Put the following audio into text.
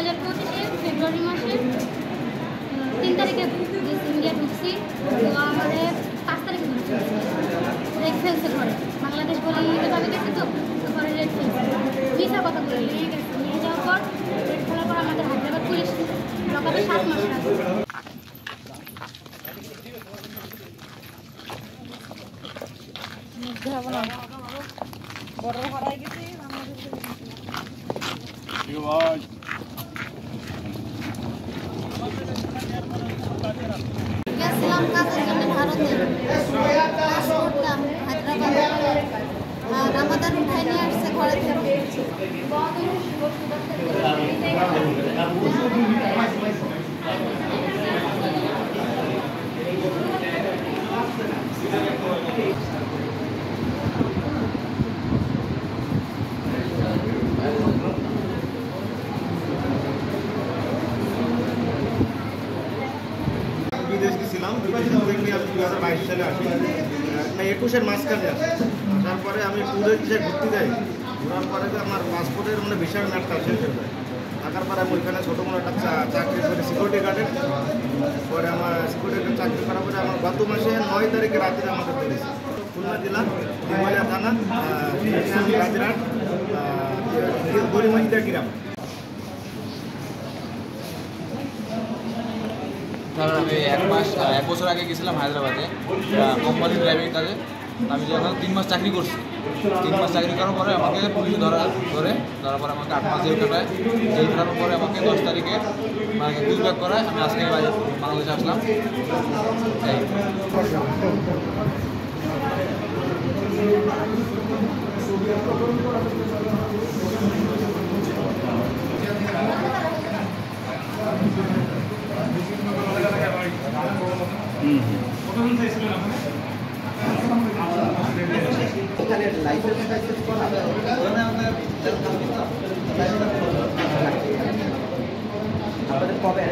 2025 ফেব্রুয়ারি মাসের 3 তারিখে ইন্ডিয়া ঢুকছি। তো আমাদের 5 তারিখে ঢুকছি, রেড ফেলছে ঘরে। বাংলাদেশ বলে ভাবে গেছে, তো ঘরে রেড ফেলছে, ভিসা কথা বলে নিয়ে গেছে। নিয়ে যাওয়ার পর রেড ফেলার পর আমাদের হায়দ্রাবাদ পুলিশ লকাপে 7 মাস রাখছে। গেছিলাম কাজের জন্য ভারতে, কাজ করতাম হায়দ্রাবাদে। আর আমাদের উঠাই নিয়ে আসছে ঘরে থেকে। বিদেশ গেছিলাম, বিদেশ থেকে আমি 2022 সালে আসি, 21-এর মাঝখানে আসি। আসার পরে আমি ট্যুরে যে ঘুরতে যাই, ঘোরার পরে আমার পাসপোর্টের ভিসার ম্যাপটা শেষ হয়ে যায়। থাকার পরে আমি ওইখানে ছোটো মোটো একটা চাকরি করি সিকিউরিটি গার্ডের। পরে আমার সিকিউরিটি চাকরি করার পরে আমার গত মাসে 9 তারিখে রাত্রে আমাদের ধরেছে খুলনা জেলা ডিমালিয়া থানা রাজরাট গরিমঞ্জিদা গ্রাম। কারণ আমি 1 বছর আগে গেছিলাম হায়দ্রাবাদে কোম্পানি ড্রাইভিং কাজে। আমি যখন 3 মাস চাকরি করছি, 3 মাস চাকরি করার পরে আমাকে পুলিশে ধরার পরে আমাকে 8 মাস জেল কাটায়। জেল কাটানোর পরে আমাকে 10 তারিখে আমাকে পুশব্যাক করায়। আমি আজকে বাংলাদেশে আসলাম। এখানে লাইসেন্স করা আপনাদের কবে